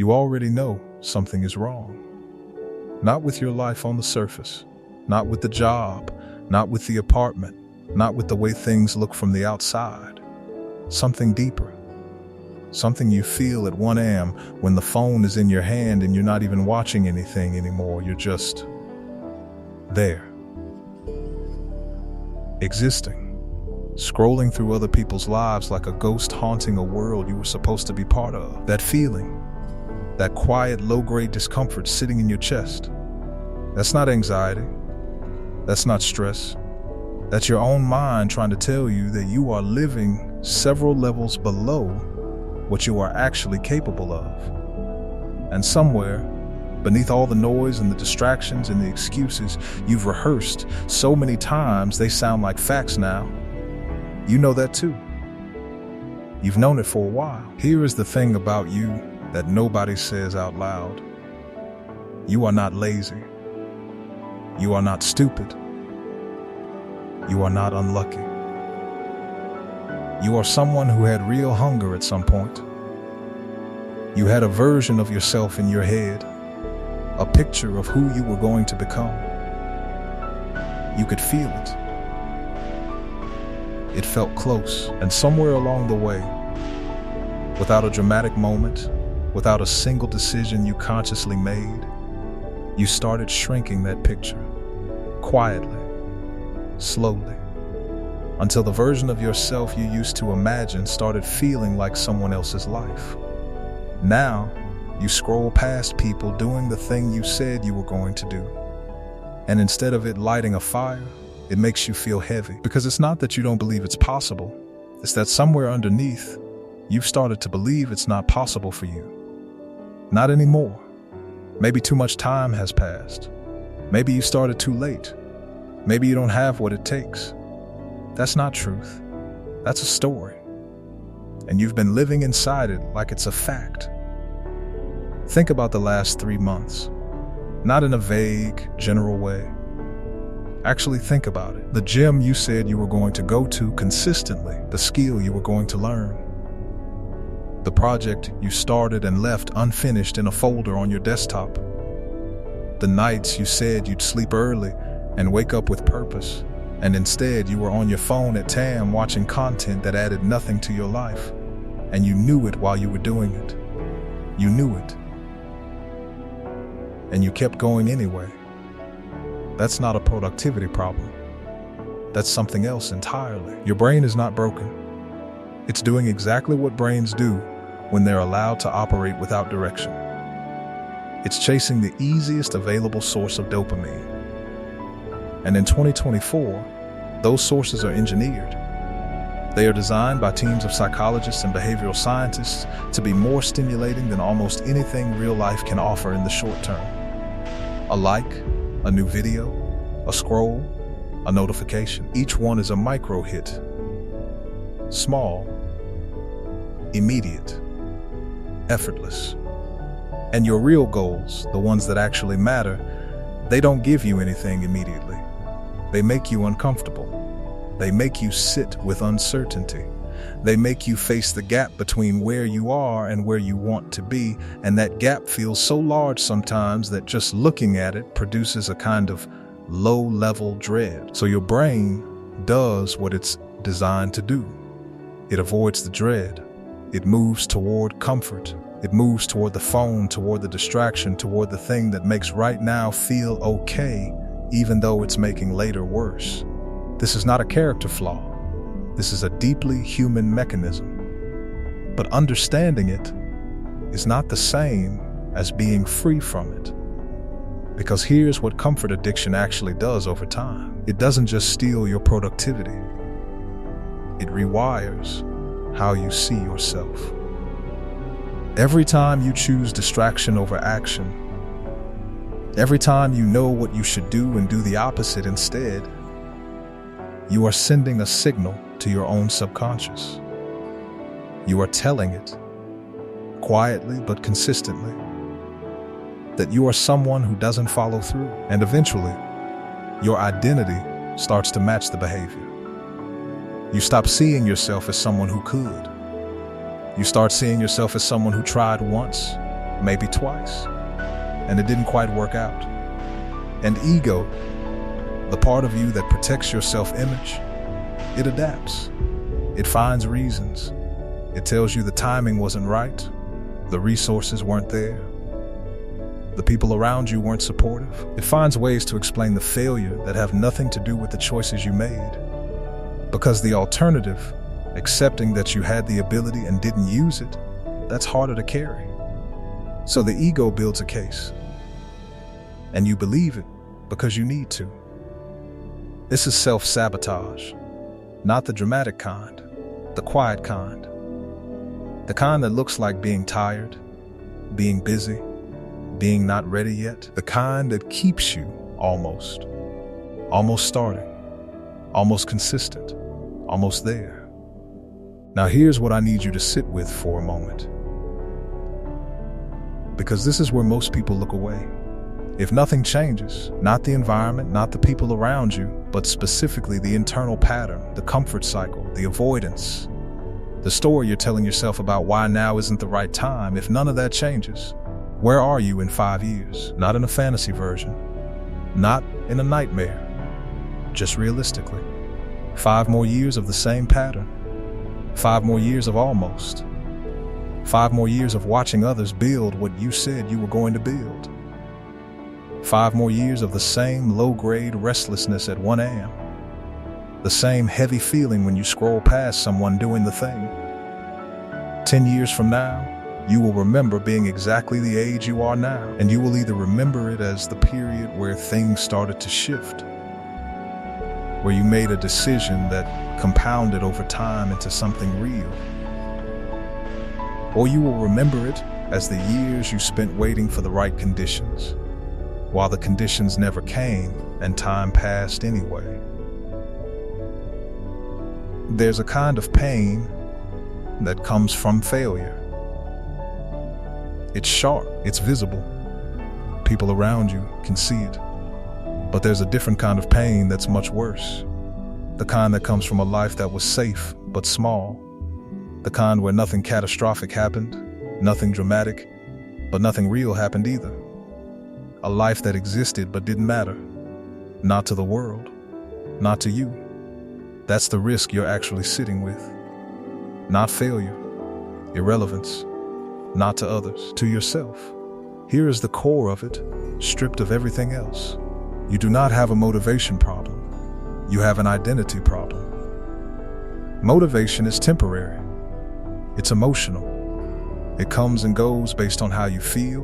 you already know something is wrong. Not with your life on the surface, not with the job, not with the apartment, not with the way things look from the outside. Something deeper. Something you feel at 1 a.m. when the phone is in your hand and you're not even watching anything anymore. You're just there. Existing. Scrolling through other people's lives like a ghost haunting a world you were supposed to be part of. That feeling. That quiet, low-grade discomfort sitting in your chest. That's not anxiety. That's not stress. That's your own mind trying to tell you that you are living several levels below what you are actually capable of. And somewhere, beneath all the noise and the distractions and the excuses you've rehearsed so many times they sound like facts now, you know that too. You've known it for a while. Here is the thing about you that nobody says out loud. You are not lazy. You are not stupid. You are not unlucky. You are someone who had real hunger at some point. You had a version of yourself in your head, a picture of who you were going to become. You could feel it. It felt close, and somewhere along the way, without a dramatic moment, without a single decision you consciously made, you started shrinking that picture, quietly, slowly, until the version of yourself you used to imagine started feeling like someone else's life. Now, you scroll past people doing the thing you said you were going to do. And instead of it lighting a fire, it makes you feel heavy. Because it's not that you don't believe it's possible. It's that somewhere underneath, you've started to believe it's not possible for you. Not anymore. Maybe too much time has passed. Maybe you started too late. Maybe you don't have what it takes. That's not truth. That's a story. And you've been living inside it like it's a fact. Think about the last 3 months. Not in a vague, general way. Actually think about it. The gym you said you were going to go to consistently. The skill you were going to learn. The project you started and left unfinished in a folder on your desktop. The nights you said you'd sleep early and wake up with purpose, and instead you were on your phone at TAM watching content that added nothing to your life, and you knew it while you were doing it. You knew it. And you kept going anyway. That's not a productivity problem. That's something else entirely. Your brain is not broken. It's doing exactly what brains do when they're allowed to operate without direction. It's chasing the easiest available source of dopamine. And in 2024, those sources are engineered. They are designed by teams of psychologists and behavioral scientists to be more stimulating than almost anything real life can offer in the short term. A like, a new video, a scroll, a notification. Each one is a micro hit. Small, immediate, effortless. And your real goals, the ones that actually matter, they don't give you anything immediately. They make you uncomfortable. They make you sit with uncertainty. They make you face the gap between where you are and where you want to be, and that gap feels so large sometimes that just looking at it produces a kind of low-level dread. So your brain does what it's designed to do. It avoids the dread. It moves toward comfort. It moves toward the phone, toward the distraction, toward the thing that makes right now feel okay, even though it's making later worse. This is not a character flaw. This is a deeply human mechanism. But understanding it is not the same as being free from it. Because here's what comfort addiction actually does over time. It doesn't just steal your productivity. It rewires how you see yourself. Every time you choose distraction over action, every time you know what you should do and do the opposite instead, you are sending a signal to your own subconscious. You are telling it, quietly but consistently, that you are someone who doesn't follow through. And eventually, your identity starts to match the behavior. You stop seeing yourself as someone who could. You start seeing yourself as someone who tried once, maybe twice, and it didn't quite work out. And ego, the part of you that protects your self-image, it adapts. It finds reasons. It tells you the timing wasn't right, the resources weren't there, the people around you weren't supportive. It finds ways to explain the failure that have nothing to do with the choices you made. Because the alternative, accepting that you had the ability and didn't use it, that's harder to carry. So the ego builds a case. And you believe it because you need to. This is self-sabotage, not the dramatic kind, the quiet kind. The kind that looks like being tired, being busy, being not ready yet. The kind that keeps you almost starting, almost consistent, almost there. Now here's what I need you to sit with for a moment. Because this is where most people look away. If nothing changes, not the environment, not the people around you, but specifically the internal pattern, the comfort cycle, the avoidance, the story you're telling yourself about why now isn't the right time, if none of that changes, where are you in 5 years? Not in a fantasy version, not in a nightmare, just realistically. 5 more years of the same pattern, 5 more years of almost, 5 more years of watching others build what you said you were going to build. 5 more years of the same low-grade restlessness at 1 a.m. The same heavy feeling when you scroll past someone doing the thing. 10 years from now, you will remember being exactly the age you are now, and you will either remember it as the period where things started to shift, where you made a decision that compounded over time into something real, or you will remember it as the years you spent waiting for the right conditions, while the conditions never came and time passed anyway. There's a kind of pain that comes from failure. It's sharp, it's visible. People around you can see it. But there's a different kind of pain that's much worse. The kind that comes from a life that was safe but small. The kind where nothing catastrophic happened, nothing dramatic, but nothing real happened either. A life that existed but didn't matter. Not to the world, not to you. That's the risk you're actually sitting with. Not failure, irrelevance, not to others, to yourself. Here is the core of it, stripped of everything else. You do not have a motivation problem. You have an identity problem. Motivation is temporary. It's emotional. It comes and goes based on how you feel,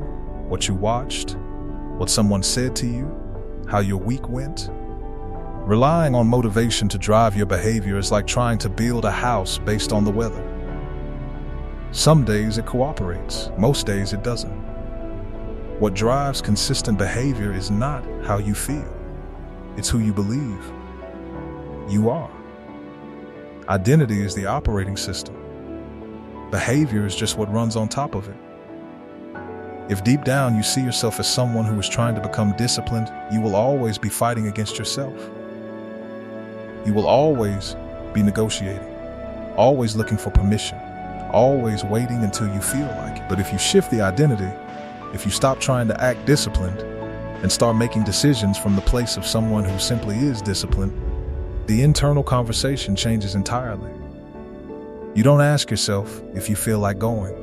what you watched, what someone said to you, how your week went. Relying on motivation to drive your behavior is like trying to build a house based on the weather. Some days it cooperates, most days it doesn't. What drives consistent behavior is not how you feel. It's who you believe you are. Identity is the operating system. Behavior is just what runs on top of it. If deep down you see yourself as someone who is trying to become disciplined, you will always be fighting against yourself. You will always be negotiating, always looking for permission, always waiting until you feel like it. But if you shift the identity, if you stop trying to act disciplined and start making decisions from the place of someone who simply is disciplined, the internal conversation changes entirely. You don't ask yourself if you feel like going.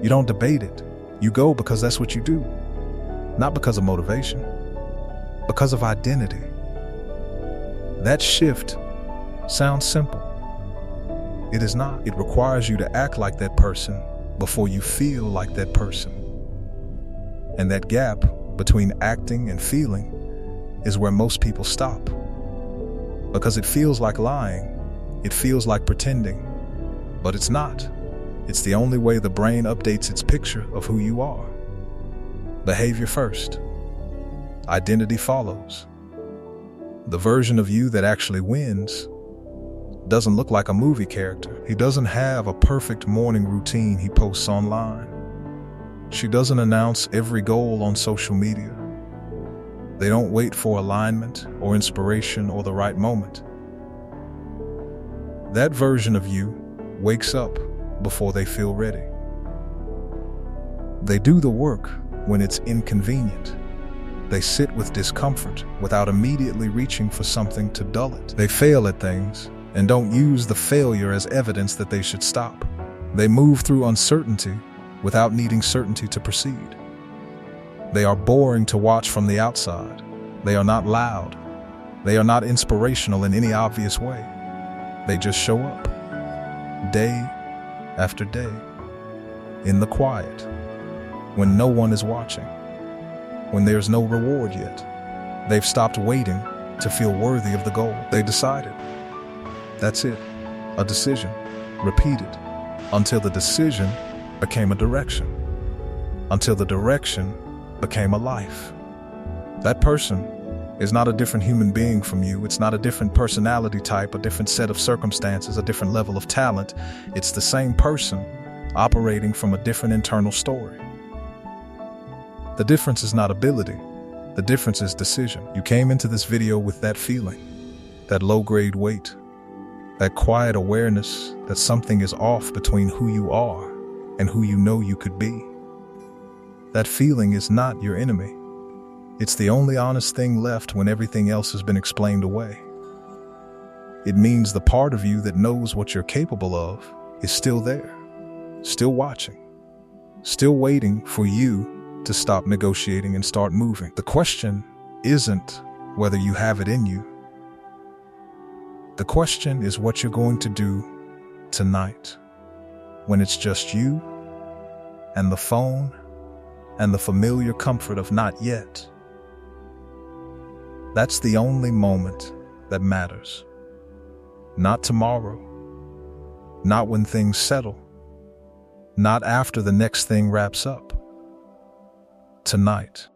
You don't debate it. You go because that's what you do. Not because of motivation, because of identity. That shift sounds simple. It is not. It requires you to act like that person before you feel like that person. And that gap between acting and feeling is where most people stop. Because it feels like lying. It feels like pretending. But it's not. It's the only way the brain updates its picture of who you are. Behavior first. Identity follows. The version of you that actually wins doesn't look like a movie character. He doesn't have a perfect morning routine he posts online. She doesn't announce every goal on social media. They don't wait for alignment or inspiration or the right moment. That version of you wakes up before they feel ready. They do the work when it's inconvenient. They sit with discomfort without immediately reaching for something to dull it. They fail at things and don't use the failure as evidence that they should stop. They move through uncertainty without needing certainty to proceed. They are boring to watch from the outside. They are not loud. They are not inspirational in any obvious way. They just show up, day after day, in the quiet, when no one is watching, when there's no reward yet. They've stopped waiting to feel worthy of the goal. They decided. That's it, a decision, repeated, until the decision became a direction, until the direction became a life. That person is not a different human being from you. It's not a different personality type, a different set of circumstances, a different level of talent. It's the same person operating from a different internal story. The difference is not ability. The difference is decision. You came into this video with that feeling, that low-grade weight, that quiet awareness that something is off between who you are and who you know you could be. That feeling is not your enemy. It's the only honest thing left when everything else has been explained away. It means the part of you that knows what you're capable of is still there, still watching, still waiting for you to stop negotiating and start moving. The question isn't whether you have it in you. The question is what you're going to do tonight, when it's just you and the phone and the familiar comfort of not yet. That's the only moment that matters. Not tomorrow, not when things settle, not after the next thing wraps up. Tonight.